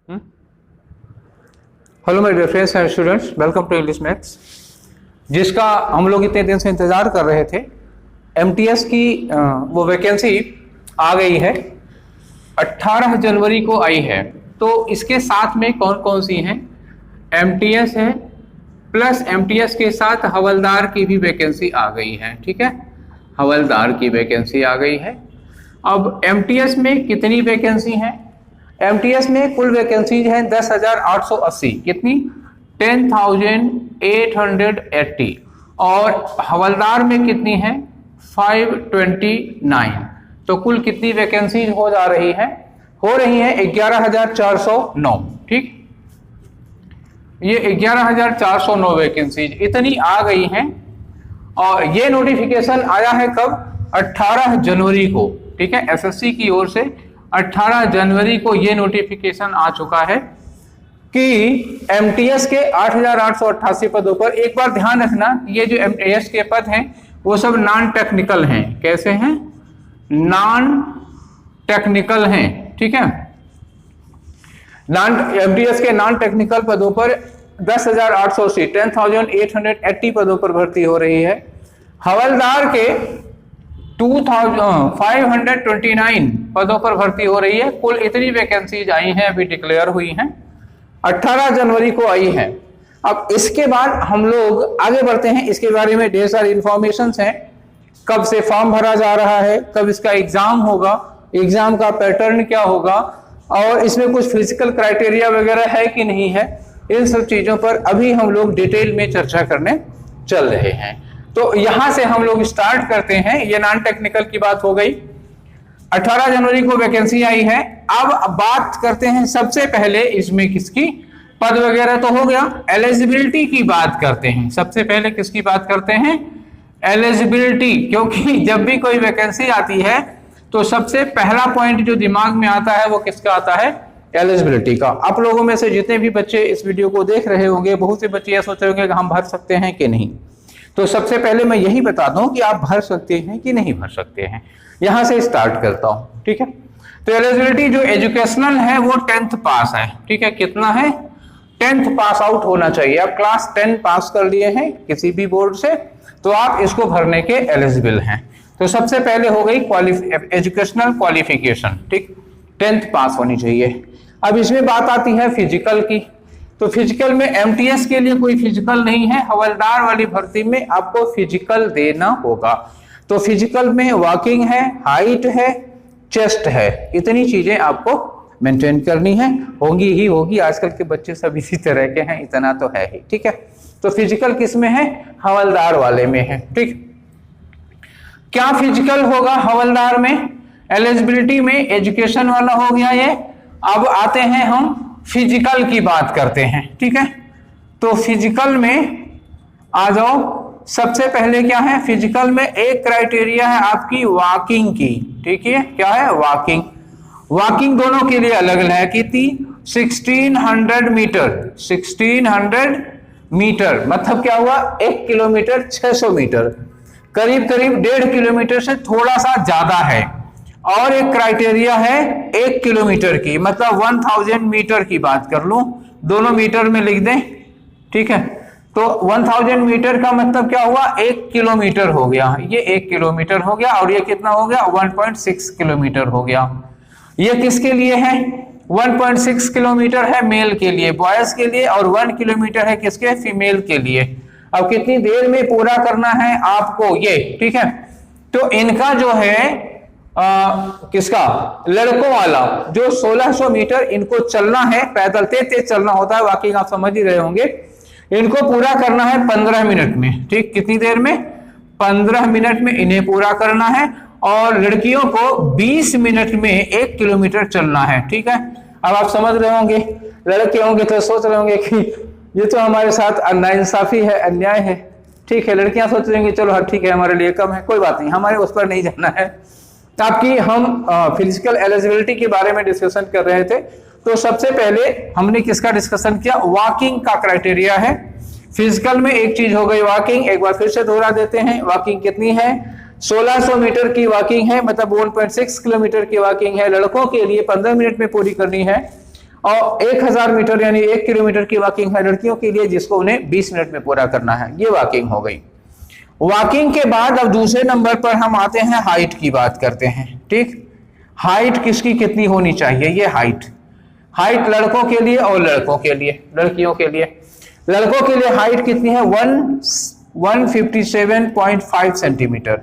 Hello my dear friends and students, welcome to English maths, जिसका हम लोग इतने दिन से इंतजार कर रहे थे। एमटीएस की वो वैकेंसी आ गई है, 18 जनवरी को आई है। तो इसके साथ में कौन कौन सी हैं? एमटीएस है, प्लस एमटीएस के साथ हवलदार की भी वैकेंसी आ गई है। ठीक है, हवलदार की वैकेंसी आ गई है। अब एमटीएस में कितनी वैकेंसी है? एमटीएस में कुल वैकेंसीज हैं 10,880। कितनी? 10,880। और हवलदार में कितनी है? 529। तो कुल कितनी वैकेंसीज हो जा रही है? हो रही है 11,409। ठीक, ये 11,409 वैकेंसीज इतनी आ गई हैं। और ये नोटिफिकेशन आया है कब? 18 जनवरी को। ठीक है, एसएससी की ओर से 18 जनवरी को ये नोटिफिकेशन आ चुका है कि एमटीएस के 8,888 पदों पर, एक बार ध्यान रखना, ये जो एमटीएस के पद हैं वो सब नॉन टेक्निकल हैं। कैसे हैं? नॉन टेक्निकल हैं। ठीक है, एमटीएस के नॉन टेक्निकल पदों पर 10,880 10,880 पदों पर भर्ती हो रही है। हवलदार के 2,529 पदों पर भर्ती हो रही है। कुल इतनी वैकेंसीज आई हैं, अभी डिक्लेयर हुई हैं, 18 जनवरी को आई हैं। अब इसके बाद हम लोग आगे बढ़ते हैं। इसके बारे में ढेर सारी इंफॉर्मेशन हैं। कब से फॉर्म भरा जा रहा है, कब इसका एग्जाम होगा, एग्जाम का पैटर्न क्या होगा, और इसमें कुछ फिजिकल क्राइटेरिया वगैरह है कि नहीं है, इन सब चीजों पर अभी हम लोग डिटेल में चर्चा करने चल रहे हैं। तो यहां से हम लोग स्टार्ट करते हैं। ये नॉन टेक्निकल की बात हो गई। 18 जनवरी को वैकेंसी आई है। अब बात करते हैं सबसे पहले इसमें किसकी, पद वगैरह तो हो गया, एलिजिबिलिटी की बात करते हैं। सबसे पहले किसकी बात करते हैं? एलिजिबिलिटी। क्योंकि जब भी कोई वैकेंसी आती है तो सबसे पहला पॉइंट जो दिमाग में आता है वो किसका आता है? एलिजिबिलिटी का। आप लोगों में से जितने भी बच्चे इस वीडियो को देख रहे होंगे, बहुत से बच्चे यह सोच रहे होंगे कि हम भर सकते हैं कि नहीं। तो सबसे पहले मैं यही बता दूं कि आप भर सकते हैं कि नहीं भर सकते हैं। यहां से स्टार्ट करता हूं। ठीक है, तो एलिजिबिलिटी जो एजुकेशनल है वो 10th पास है। ठीक है, कितना है? 10th पास आउट होना चाहिए। आप क्लास 10 पास कर लिए हैं किसी भी बोर्ड से तो आप इसको भरने के एलिजिबल हैं। तो सबसे पहले हो गई एजुकेशनल क्वालिफिकेशन। ठीक, 10th पास होनी चाहिए। अब इसमें बात आती है फिजिकल की। तो फिजिकल में एमटीएस के लिए कोई फिजिकल नहीं है, हवलदार वाली भर्ती में आपको फिजिकल देना होगा। तो फिजिकल में वॉकिंग है, हाइट है, चेस्ट है, इतनी चीजें आपको मेंटेन करनी है। होंगी ही होगी, आजकल के बच्चे सब इसी तरह के हैं, इतना तो है ही। ठीक है, तो फिजिकल किस में है? हवलदार वाले में है। ठीक, क्या फिजिकल होगा हवलदार में? एलिजिबिलिटी में एजुकेशन वाला हो गया ये। अब आते हैं हम फिजिकल की बात करते हैं। ठीक है, तो फिजिकल में आ जाओ। सबसे पहले क्या है? फिजिकल में एक क्राइटेरिया है आपकी वॉकिंग की। ठीक है, क्या है? वॉकिंग। वॉकिंग दोनों के लिए अलग अलग है। कितनी? 1600 मीटर। 1600 मीटर मतलब क्या हुआ? 1 किलोमीटर 600 मीटर, करीब करीब 1.5 किलोमीटर से थोड़ा सा ज्यादा है। और एक क्राइटेरिया है 1 किलोमीटर की, मतलब 1000 मीटर की बात कर लूं, दोनों मीटर में लिख दें। ठीक है, तो 1000 मीटर का मतलब क्या हुआ? 1 किलोमीटर हो गया। ये 1 किलोमीटर हो गया। और ये कितना हो गया? 1.6 किलोमीटर हो गया। ये किसके लिए है? 1.6 किलोमीटर है मेल के लिए, बॉयज के लिए, और 1 किलोमीटर है किसके? फीमेल के लिए। अब कितनी देर में पूरा करना है आपको ये? ठीक है, तो इनका जो है किसका? लड़कों वाला जो 1600 मीटर इनको चलना है, पैदल तेज चलना होता है, वॉकिंग आप समझ ही रहे होंगे। इनको पूरा करना है 15 मिनट में। ठीक, कितनी देर में? 15 मिनट में इन्हें पूरा करना है। और लड़कियों को 20 मिनट में 1 किलोमीटर चलना है। ठीक है, अब आप समझ रहे होंगे, लड़के होंगे तो सोच रहे होंगे कि ये तो हमारे साथ नाइंसाफी है, अन्याय है। ठीक है, लड़कियां सोच रही होंगी चलो हाँ ठीक है, हमारे लिए कम है, कोई बात नहीं, हमारे उस पर नहीं जाना है। ताकि हम फिजिकल एलिजिबिलिटी के बारे में डिस्कशन कर रहे थे। तो सबसे पहले हमने किसका डिस्कशन किया? वॉकिंग का क्राइटेरिया है। फिजिकल में एक चीज हो गई वॉकिंग। एक बार फिर से दोहरा देते हैं, वॉकिंग कितनी है? 1600 मीटर की वॉकिंग है, मतलब 1.6 किलोमीटर की वॉकिंग है। लड़कों के लिए 15 मिनट में पूरी करनी है और 1000 मीटर यानी 1 किलोमीटर की वॉकिंग है लड़कियों के लिए, जिसको उन्हें 20 मिनट में पूरा करना है। ये वॉकिंग हो गई। वॉकिंग के बाद अब दूसरे नंबर पर हम आते हैं, हाइट की बात करते हैं। ठीक, हाइट किसकी कितनी होनी चाहिए? ये हाइट लड़कों के लिए और लड़कों के लिए, लड़कियों के लिए। लड़कों के लिए हाइट कितनी है? 157.5 सेंटीमीटर,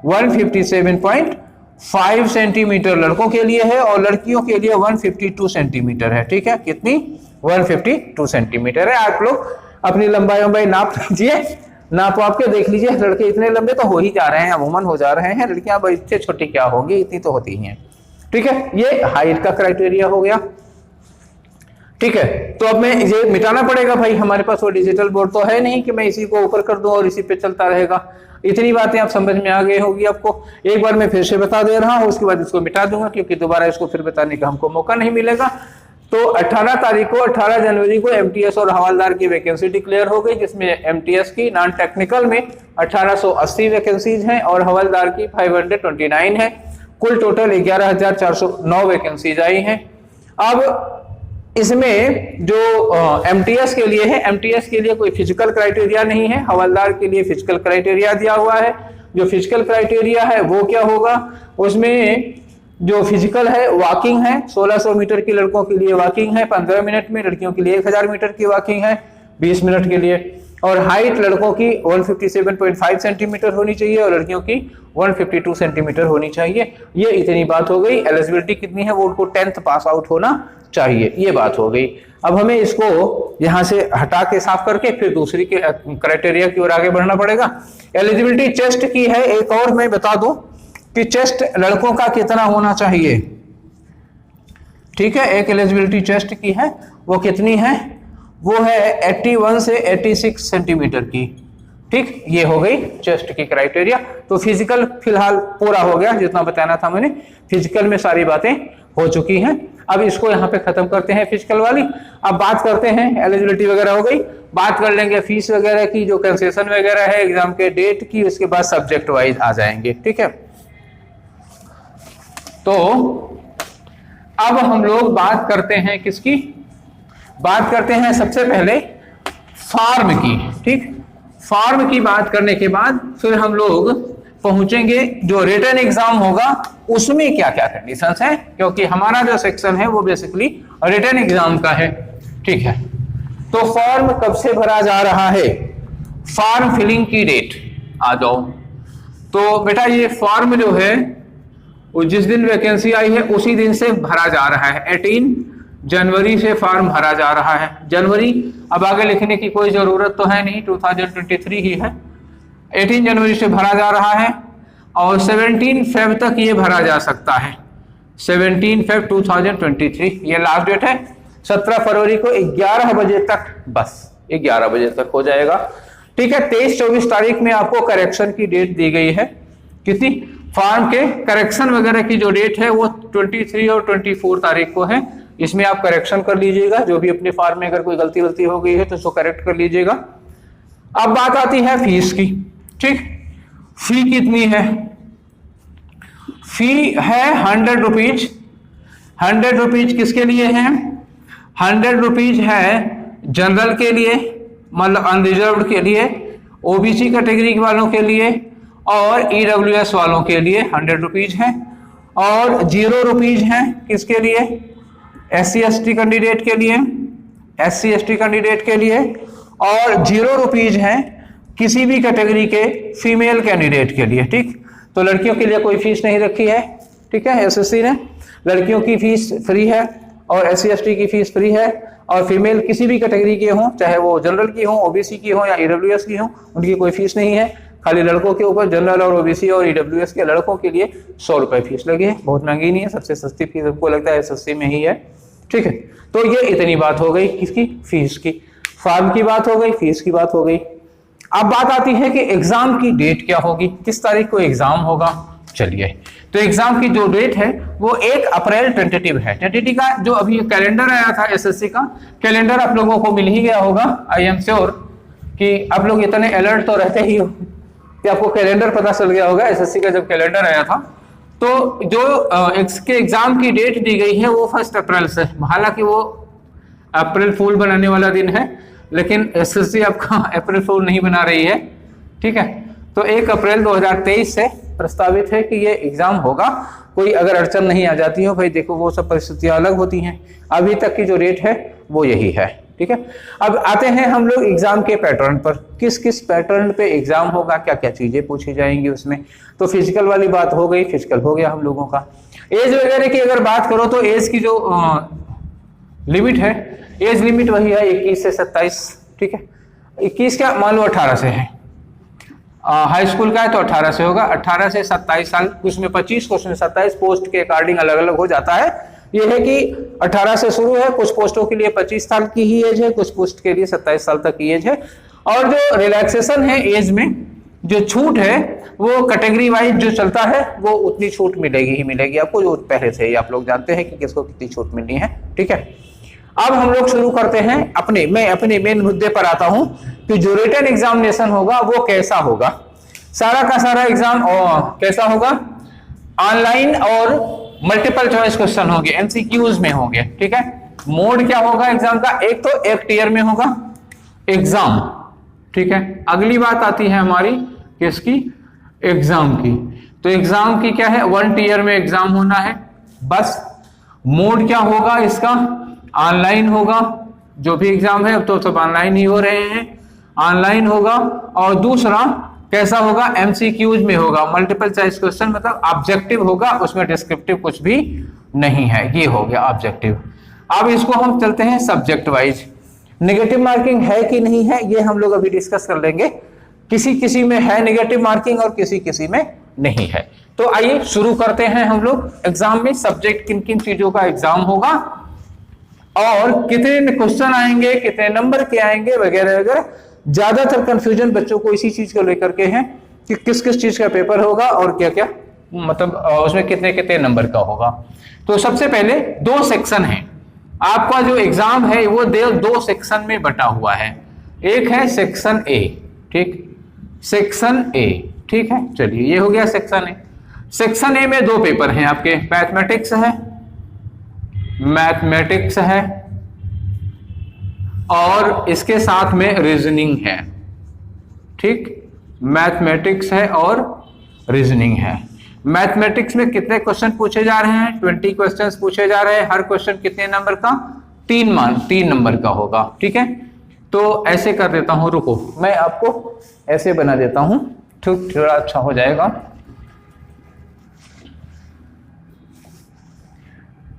157.5 सेंटीमीटर लड़कों के लिए है और लड़कियों के लिए 152 सेंटीमीटर है। ठीक है, कितनी? 152 सेंटीमीटर है। आप लोग अपनी लंबाई नाप लीजिए, नाप आपके देख लीजिए। लड़के इतने लंबे तो हो ही जा रहे हैं, अमूमन हो जा रहे हैं, लड़कियां इससे छोटी क्या होंगी, इतनी तो होती ही हैं। ठीक है, ये हाइट का क्राइटेरिया हो गया। ठीक है, तो अब मैं ये मिटाना पड़ेगा भाई, हमारे पास वो डिजिटल बोर्ड तो है नहीं कि मैं इसी को ऊपर कर दूं और इसी पे चलता रहेगा। इतनी बातें आप समझ में आ गई होगी आपको। एक बार मैं फिर से बता दे रहा हूं, उसके बाद इसको मिटा दूंगा, क्योंकि दोबारा इसको फिर बताने का हमको मौका नहीं मिलेगा। तो 18 जनवरी को एमटीएस और हवलदार की वैकेंसी डिक्लेयर हो गई, जिसमें एमटीएस की नॉन टेक्निकल में 1880 वैकेंसीज हैं और हवलदार की 529 है। कुल टोटल 11,409 वैकेंसीज आई हैं। अब इसमें जो एमटीएस के लिए है, एमटीएस के लिए कोई फिजिकल क्राइटेरिया नहीं है, हवलदार के लिए फिजिकल क्राइटेरिया दिया हुआ है। जो फिजिकल क्राइटेरिया है वो क्या होगा? उसमें जो फिजिकल है वॉकिंग है, 1600 मीटर की लड़कों के लिए वॉकिंग है 15 मिनट में, लड़कियों के लिए 1000 मीटर की वॉकिंग है 20 मिनट के लिए। और हाइट लड़कों की 157.5 सेंटीमीटर होनी चाहिए और लड़कियों की 152 सेंटीमीटर होनी चाहिए। ये इतनी बात हो गई। एलिजिबिलिटी कितनी है? वो उनको 10th पास आउट होना चाहिए, ये बात हो गई। अब हमें इसको यहां से हटा के साफ करके फिर दूसरी के क्राइटेरिया की ओर आगे बढ़ना पड़ेगा। एलिजिबिलिटी चेस्ट की है। एक और मैं बता दूं कि चेस्ट लड़कों का कितना होना चाहिए। ठीक है, एक एलिजिबिलिटी चेस्ट की है, वो कितनी है? वो है 81 से 86 सेंटीमीटर की। ठीक, ये हो गई चेस्ट की क्राइटेरिया। तो फिजिकल फिलहाल पूरा हो गया, जितना बताना था मैंने फिजिकल में सारी बातें हो चुकी हैं। अब इसको यहाँ पे खत्म करते हैं फिजिकल वाली। अब बात करते हैं, एलिजिबिलिटी वगैरह हो गई, बात कर लेंगे फीस वगैरह की, जो कंसेशन वगैरह है एग्जाम के डेट की, उसके बाद सब्जेक्ट वाइज आ जाएंगे। ठीक है, तो अब हम लोग बात करते हैं किसकी? बात करते हैं सबसे पहले फॉर्म की। ठीक, फॉर्म की बात करने के बाद फिर हम लोग पहुंचेंगे जो रिटन एग्जाम होगा उसमें क्या क्या कंडीशंस हैं, क्योंकि हमारा जो सेक्शन है वो बेसिकली रिटन एग्जाम का है। ठीक है, तो फॉर्म कब से भरा जा रहा है? फॉर्म फिलिंग की डेट आ जाओ। तो बेटा ये फॉर्म जो है वो जिस दिन वैकेंसी आई है उसी दिन से भरा जा रहा है। 18 जनवरी से फॉर्म भरा जा रहा है। जनवरी अब आगे लिखने की कोई जरूरत तो है नहीं, 2023 ही है। 18 जनवरी से भरा जा रहा है और 17 फेब तक ये भरा जा सकता है। 17 फेब 2023 ये लास्ट डेट है। 17 फरवरी को 11 बजे तक, बस 11 बजे तक हो जाएगा। ठीक है, 23-24 तारीख में आपको करेक्शन की डेट दी गई है। किसी फॉर्म के करेक्शन वगैरह की जो डेट है वो 23 और 24 तारीख को है। इसमें आप करेक्शन कर लीजिएगा, जो भी अपने फॉर्म में अगर कोई गलती हो गई है तो उसको करेक्ट कर लीजिएगा। अब बात आती है फीस की। ठीक, फी कितनी है? फी है 100 रुपीज। 100 रुपीज किसके लिए है? 100 रुपीज है जनरल के लिए, मतलब अनरिजर्व्ड के लिए, ओबीसी कैटेगरी वालों के लिए और ईडब्ल्यूएस वालों के लिए 100 रुपीज है। और 0 रुपीज है किसके लिए? SC ST कैंडिडेट के लिए, SC ST कैंडिडेट के लिए। और 0 रुपीज है किसी भी कैटेगरी के फीमेल कैंडिडेट के लिए। ठीक, तो लड़कियों के लिए कोई फीस नहीं रखी है। ठीक है, एसएससी ने लड़कियों की फीस फ्री है और SC ST की फीस फ्री है। और फीमेल किसी भी कैटेगरी के हों, चाहे वो जनरल की हो, ओबीसी की हो या ईडब्ल्यूएस की हो, उनकी कोई फीस नहीं है। खाली लड़कों के ऊपर जनरल और ओबीसी और ईडब्ल्यूएस के लड़कों के लिए 100 रुपए फीस लगी है। बहुत महंगी नहीं है, सबसे सस्ती फीस हमको लगता है एसएससी में ही है। ठीक है, तो ये इतनी बात हो गई किसकी? फीस की। फॉर्म की बात हो गई, फीस की बात हो गई। अब बात आती है कि एग्जाम की डेट क्या होगी, किस तारीख को एग्जाम होगा। चलिए, तो एग्जाम की जो डेट है वो 1 अप्रैल टेंटेटिव है। टेंटेटिव का जो अभी कैलेंडर आया था एसएससी का, कैलेंडर आप लोगों को मिल ही गया होगा। आई एम श्योर कि आप लोग इतने अलर्ट तो रहते ही हो कि आपको कैलेंडर पता चल गया होगा। एसएससी का जब कैलेंडर आया था तो जो इसके एग्जाम की डेट दी गई है वो 1 अप्रैल से, हालांकि वो अप्रैल फूल बनाने वाला दिन है, लेकिन एसएससी आपका अप्रैल फूल नहीं बना रही है, ठीक है। तो 1 अप्रैल 2023 से प्रस्तावित है कि ये एग्जाम होगा। कोई अगर अड़चन नहीं आ जाती हो, भाई देखो वो सब परिस्थितियां अलग होती हैं, अभी तक की जो रेट है वो यही है, ठीक है। अब आते हैं हम लोग एग्जाम के पैटर्न पर, किस किस पैटर्न पे एग्जाम होगा, क्या क्या चीजें पूछी जाएंगी उसमें। तो फिजिकल वाली बात हो गई, फिजिकल हो गया हम लोगों का। एज वगैरह की अगर बात करो तो एज की जो लिमिट है, एज लिमिट वही है 21 से 27, ठीक है। 21 क्या मान लो 18 से है, हाई स्कूल का है तो 18 से होगा, 18 से 27 साल, कुछ में 25 कुछ में 27, पोस्ट के अकॉर्डिंग अलग अलग हो जाता है। ये है कि 18 से शुरू है, कुछ पोस्टों के लिए 25 साल की ही एज है, कुछ पोस्ट के लिए 27 साल तक की एज है। और जो रिलैक्सेशन है एज में, जो छूट है वो कैटेगरी वाइज जो चलता है वो उतनी छूट मिलेगी ही मिलेगी आपको, जो पहले से ही आप लोग जानते हैं कि किसको कितनी छूट मिलनी है, ठीक है। अब हम लोग शुरू करते हैं मैं अपने मेन मुद्दे पर आता हूं कि जो रिटन एग्जामिनेशन होगा वो कैसा होगा। सारा का सारा एग्जाम कैसा होगा, ऑनलाइन और मल्टीपल चॉइस क्वेश्चन होंगे, एमसीक्यूज में होंगे, ठीक है। मोड क्या होगा एग्जाम का, एक तो एक टीयर में होगा एग्जाम, ठीक है। अगली बात आती है हमारी किसकी, एग्जाम की। तो एग्जाम की क्या है, 1 टीयर में एग्जाम होना है बस। मोड क्या होगा इसका, ऑनलाइन होगा, जो भी एग्जाम है अब तो सब ऑनलाइन ही हो रहे हैं, ऑनलाइन होगा। और दूसरा कैसा होगा, एमसीक्यूज में होगा, मल्टीपल चॉइस क्वेश्चन, मतलब ऑब्जेक्टिव होगा, उसमें डिस्क्रिप्टिव कुछ भी नहीं है, ये हो गया ऑब्जेक्टिव। अब इसको हम चलते हैं सब्जेक्ट वाइज, नेगेटिव मार्किंग है कि नहीं है ये हम लोग अभी डिस्कस कर लेंगे। किसी किसी में है नेगेटिव मार्किंग और किसी किसी में नहीं है। तो आइए शुरू करते हैं हम लोग एग्जाम में, सब्जेक्ट किन किन चीजों का एग्जाम होगा और कितने क्वेश्चन आएंगे, कितने नंबर के आएंगे वगैरह वगैरह। ज्यादातर कंफ्यूजन बच्चों को इसी चीज को लेकर के है कि किस किस चीज का पेपर होगा और क्या क्या, मतलब उसमें कितने कितने नंबर का होगा। तो सबसे पहले 2 सेक्शन है, आपका जो एग्जाम है वो 2 सेक्शन में बटा हुआ है। एक है सेक्शन ए, ठीक, सेक्शन ए, ठीक है। चलिए ये हो गया सेक्शन ए। सेक्शन ए में 2 पेपर हैं आपके, मैथमेटिक्स है और इसके साथ में रीजनिंग है, ठीक, मैथमेटिक्स है और रीजनिंग है। मैथमेटिक्स में कितने क्वेश्चन पूछे जा रहे हैं, 20 क्वेश्चंस पूछे जा रहे हैं। हर क्वेश्चन कितने नंबर का, 3 नंबर का होगा, ठीक है। तो ऐसे कर देता हूं, रुको मैं आपको ऐसे बना देता हूं, थोड़ा अच्छा हो जाएगा।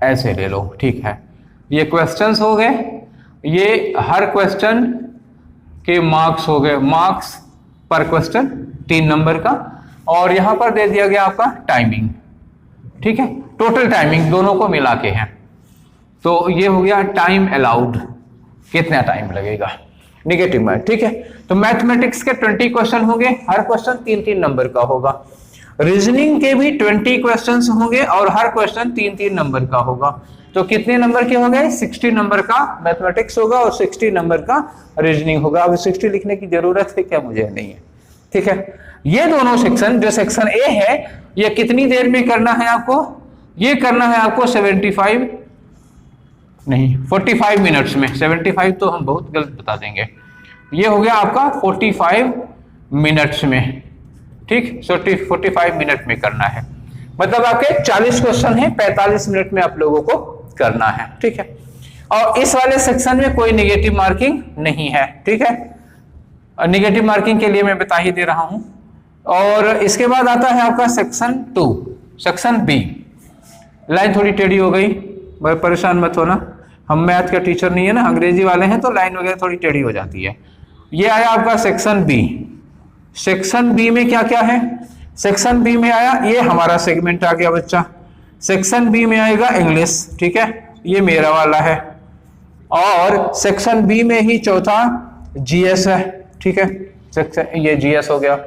ऐसे ले लो, ठीक है। ये क्वेश्चंस हो गए, ये हर क्वेश्चन के मार्क्स हो गए, मार्क्स पर क्वेश्चन 3 नंबर का। और यहां पर दे दिया गया आपका टाइमिंग, ठीक है, टोटल टाइमिंग दोनों को मिला के है। तो ये हो गया टाइम अलाउड, कितना टाइम लगेगा, नेगेटिव में, ठीक है। तो मैथमेटिक्स के 20 क्वेश्चन होंगे, हर क्वेश्चन 3-3 नंबर का होगा। रीजनिंग के भी 20 क्वेश्चंस होंगे और हर क्वेश्चन 3-3 नंबर का होगा। तो कितने नंबर के हो गए, 60 नंबर का मैथमेटिक्स होगा और 60 नंबर का रीजनिंग होगा। अब 60 लिखने की जरूरत है क्या, मुझे नहीं है, ठीक है। ये दोनों सेक्शन, जो सेक्शन ए है ये कितनी देर में करना है आपको, ये करना है आपको 45 मिनट्स में। 75 तो हम बहुत गलत बता देंगे, ये हो गया आपका 45 मिनट्स में, ठीक, 45 मिनट में करना है। मतलब आपके 40 क्वेश्चन है, 45 मिनट में आप लोगों को करना है, ठीक है। और इस वाले सेक्शन में कोई नेगेटिव मार्किंग नहीं है, ठीक है। नेगेटिव मार्किंग के लिए मैं बता ही दे रहा हूं। और इसके बाद आता है आपका सेक्शन 2, सेक्शन बी। लाइन थोड़ी टेढ़ी हो गई, परेशान मत होना, हम मैथ का टीचर नहीं है ना, अंग्रेजी वाले हैं, तो लाइन वगैरह थोड़ी टेढ़ी हो जाती है। ये आया आपका सेक्शन बी। सेक्शन बी में क्या क्या है, सेक्शन बी में आया, ये हमारा सेगमेंट आ गया बच्चा। सेक्शन बी में आएगा इंग्लिश, ठीक है, ये मेरा वाला है। और सेक्शन बी में ही चौथा जीएस है, ठीक है, सेक्शन ये जीएस हो गया।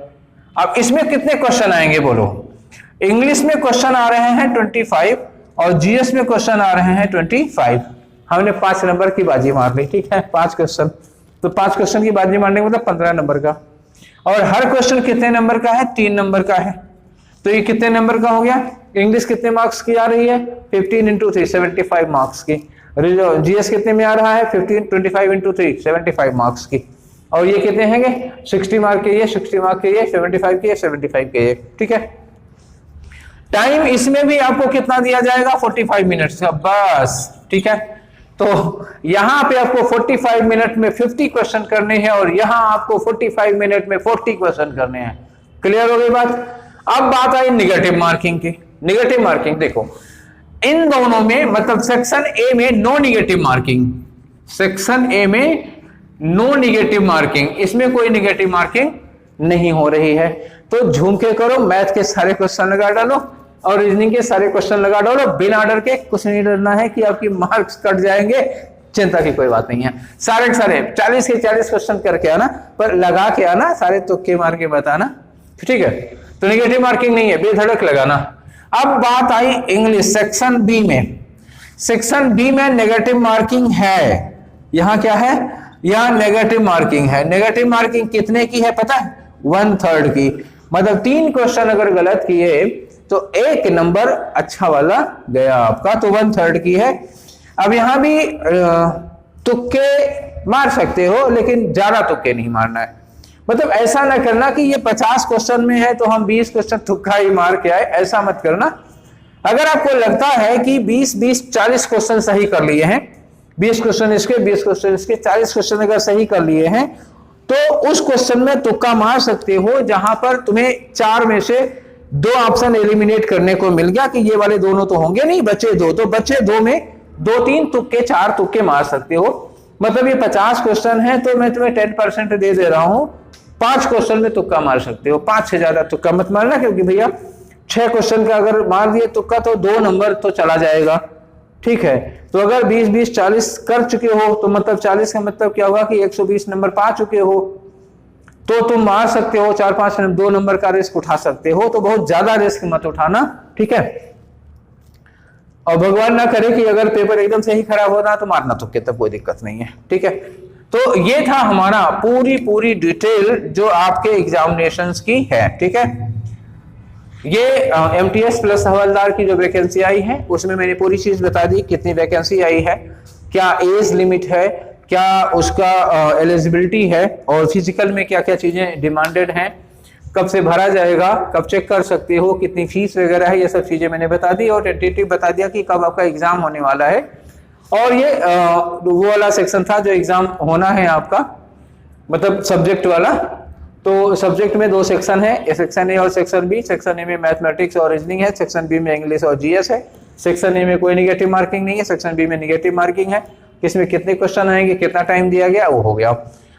अब इसमें कितने क्वेश्चन आएंगे बोलो, इंग्लिश में क्वेश्चन आ रहे हैं 25 और जीएस में क्वेश्चन आ रहे हैं 25। हमने 5 नंबर की बाजी मार ली, ठीक है, 5 क्वेश्चन। तो 5 क्वेश्चन की बाजी मारने का मतलब 15 नंबर का। और हर क्वेश्चन कितने नंबर का है, 3 नंबर का है। तो ये कितने नंबर का हो गया? इंग्लिश कितने मार्क्स की आ रही है? 15 इंटू 3 75 मार्क्स की। जीएस कितने में आ रहा है? 15 25 इंटू 3 75 मार्क्स की। और ये कितने हैं? 60 मार्क के, ये 60 मार्क के, ये 75 के, 75 के, ये ठीक है। टाइम इसमें भी आपको कितना दिया जाएगा? 45 मिनट का बस, ठीक है। तो यहां पे आपको 45 मिनट में 50 क्वेश्चन करने हैं और यहां आपको 45 मिनट में 40 क्वेश्चन करने हैं। क्लियर हो गई बात? अब बात आई निगेटिव मार्किंग की। निगेटिव मार्किंग देखो, इन दोनों में मतलब सेक्शन ए में no negative marking, section A में नो निगेटिव मार्किंग, इसमें कोई निगेटिव मार्किंग नहीं हो रही है। तो झूम के करो, मैथ के सारे क्वेश्चन लगा डालो और रीजनिंग के सारे क्वेश्चन लगा डालो, बिना डर के। कुछ नहीं डरना है कि आपकी मार्क्स कट जाएंगे, चिंता की कोई बात नहीं है। सारे के सारे 40 के 40 क्वेश्चन करके आना, पर लगा के आना, सारे तुक्के मार के बताना, ठीक है। तो निगेटिव मार्किंग नहीं है, बेधड़क लगाना। अब बात आई इंग्लिश सेक्शन बी में। सेक्शन बी में नेगेटिव मार्किंग है। यहां क्या है? यहां नेगेटिव मार्किंग है। नेगेटिव मार्किंग कितने की है पता है? 1/3 की। मतलब 3 क्वेश्चन अगर गलत किए तो 1 नंबर अच्छा वाला गया आपका, तो 1/3 की है। अब यहां भी तुक्के मार सकते हो, लेकिन ज्यादा तुक्के नहीं मारना है। मतलब ऐसा ना करना कि ये 50 क्वेश्चन में है तो हम 20 क्वेश्चन तुक्का ही मार के आए, ऐसा मत करना। अगर आपको लगता है कि 20-40 क्वेश्चन सही कर लिए हैं, 20 क्वेश्चन इसके, 20 क्वेश्चन इसके, 40 क्वेश्चन अगर सही कर लिए हैं, तो उस क्वेश्चन में तुक्का मार सकते हो जहां पर तुम्हें 4 में से 2 ऑप्शन एलिमिनेट करने को मिल गया कि ये वाले दोनों तो होंगे नहीं, बचे 2, तो बचे 2 में 2-3 तुक्के, 4 तुक्के मार सकते हो। मतलब ये 50 क्वेश्चन है तो मैं तुम्हें 10% दे रहा हूं, 5 क्वेश्चन में तुक्का मार सकते हो। 5 से ज्यादा तुक्का मत मारना, क्योंकि भैया 6 क्वेश्चन का अगर मार दिए तुक्का तो 2 नंबर तो चला जाएगा, ठीक है। तो अगर 20-40 कर चुके हो तो मतलब 40 का मतलब क्या होगा कि 120 नंबर पा चुके हो, तो तुम मार सकते हो 4-5 2 नंबर का रिस्क उठा सकते हो। तो बहुत ज्यादा रिस्क मत उठाना, ठीक है। और भगवान ना करे कि अगर पेपर एकदम से ही खराब होना तो मारना तुक्के, तब कोई दिक्कत नहीं है, ठीक है। तो ये था हमारा पूरी डिटेल जो आपके एग्जामिनेशंस की है, ठीक है। ये एमटीएस प्लस हवलदार की जो वैकेंसी आई है उसमें मैंने पूरी चीज बता दी, कितनी वैकेंसी आई है, क्या एज लिमिट है, क्या उसका एलिजिबिलिटी है, और फिजिकल में क्या क्या चीजें डिमांडेड हैं, कब से भरा जाएगा, कब चेक कर सकते हो, कितनी फीस वगैरह है, ये सब चीजें मैंने बता दी। और टेंटेटिव बता दिया कि कब आपका एग्जाम होने वाला है। और ये वो वाला सेक्शन था जो एग्जाम होना है आपका, मतलब सब्जेक्ट वाला। तो सब्जेक्ट में 2 सेक्शन है, सेक्शन ए और सेक्शन बी। सेक्शन ए में मैथमेटिक्स और रीजनिंग है, सेक्शन बी में इंग्लिश और जीएस है। सेक्शन ए में कोई निगेटिव मार्किंग नहीं है, सेक्शन बी में निगेटिव मार्किंग है। किसमें कितने क्वेश्चन आएंगे, कितना टाइम दिया गया, वो हो गया।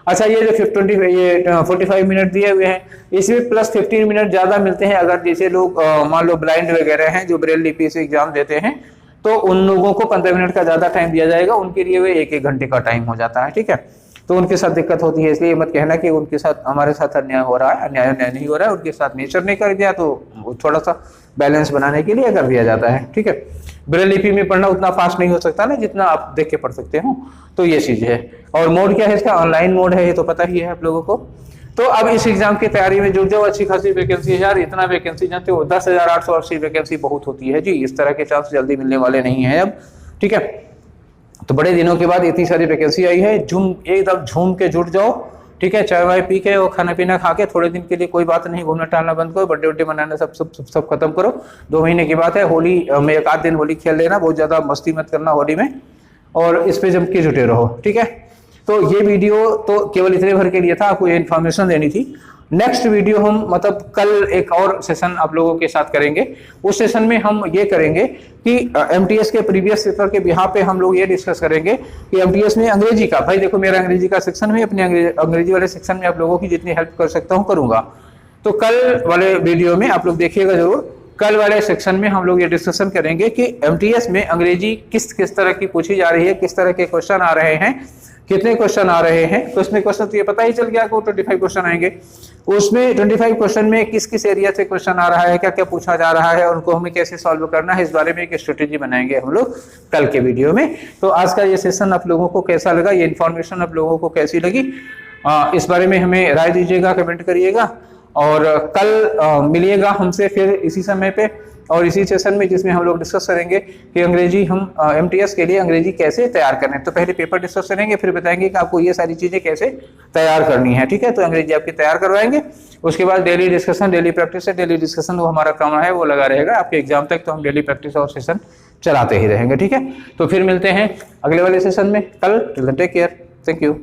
अच्छा, ये जो 45 मिनट दिए हुए हैं, इसमें प्लस 15 मिनट ज्यादा मिलते हैं अगर जैसे लोग मान लो ब्लाइंड वगैरह हैं जो ब्रेल लिपि से एग्जाम देते हैं, तो उन लोगों को 15 मिनट का ज्यादा टाइम दिया जाएगा। उनके लिए वे 1-1 घंटे का टाइम हो जाता है, ठीक है। तो उनके साथ दिक्कत होती है, इसलिए मत कहना कि उनके साथ हमारे साथ अन्याय हो रहा है। अन्याय नहीं हो रहा है, उनके साथ नेचर ने कर दिया तो थोड़ा सा बैलेंस बनाने के लिए कर दिया जाता है, ठीक है। ब्रेल लिपि में पढ़ना उतना फास्ट नहीं हो सकता ना जितना आप देख के पढ़ सकते हो, तो ये चीज है। और मोड क्या है इसका? ऑनलाइन मोड है, ये तो पता ही है आप लोगों को। तो अब इस एग्जाम की तैयारी में जुट जाओ। अच्छी खासी वैकेंसी है यार, इतना वैकेंसी जानते हो 10,880 वैकेंसी बहुत होती है जी। इस तरह के चांस जल्दी मिलने वाले नहीं है अब, ठीक है। तो बड़े दिनों के बाद इतनी सारी वैकेंसी आई है, एकदम झूम के जुट जाओ, ठीक है। चाय वाय पी के और खाना पीना खा के थोड़े दिन के लिए कोई बात नहीं, घूमना टहलना बंद करो, बर्थडे वर्डे मनाना सब खत्म करो। 2 महीने की बात है, होली में 1 आध दिन होली खेल लेना, बहुत ज्यादा मस्ती मत करना होली में, और इस पे जम के जुटे रहो, ठीक है। तो ये वीडियो तो केवल इतने भर के लिए था, आपको ये इन्फॉर्मेशन देनी थी। नेक्स्ट वीडियो हम मतलब कल एक और सेशन आप लोगों के साथ करेंगे। उस सेशन में हम ये करेंगे कि एमटीएस के प्रीवियस पेपर के बिहार पे हम लोग ये डिस्कस करेंगे कि एमटीएस में अंग्रेजी का, भाई देखो मेरा अंग्रेजी का सेक्शन में, अपने अंग्रेजी वाले सेक्शन में आप लोगों की जितनी हेल्प कर सकता हूँ करूंगा। तो कल वाले वीडियो में आप लोग देखिएगा जरूर। कल वाले सेक्शन में हम लोग ये डिस्कशन करेंगे कि एमटीएस में अंग्रेजी किस तरह की पूछी जा रही है, किस तरह के क्वेश्चन आ रहे हैं, कितने क्वेश्चन आ रहे हैं। तो इसमें क्वेश्चन तो ये पता ही चल गया आपको 25 क्वेश्चन आएंगे। उसमें 25 क्वेश्चन में किस किस एरिया से क्वेश्चन आ रहा है, क्या क्या पूछा जा रहा है और उनको हमें कैसे सॉल्व करना है, इस बारे में एक स्ट्रेटेजी बनाएंगे हम लोग कल के वीडियो में। तो आज का ये सेशन आप लोगों को कैसा लगा, ये इन्फॉर्मेशन आप लोगों को कैसी लगी, इस बारे में हमें राय दीजिएगा, कमेंट करिएगा। और कल मिलिएगा हमसे फिर इसी समय पे और इसी सेशन में, जिसमें हम लोग डिस्कस करेंगे कि अंग्रेजी हम MTS के लिए अंग्रेजी कैसे तैयार करें। तो पहले पेपर डिस्कस करेंगे, फिर बताएंगे कि आपको ये सारी चीजें कैसे तैयार करनी है, ठीक है। तो अंग्रेजी आपकी तैयार करवाएंगे, उसके बाद डेली डिस्कशन, डेली प्रैक्टिस है। डेली डिस्कशन वो हमारा काम है, वो लगा रहेगा आपके एग्जाम तक। तो हम डेली प्रैक्टिस और सेशन चलाते ही रहेंगे, ठीक है। तो फिर मिलते हैं अगले वाले सेशन में कल। Take care, thank you.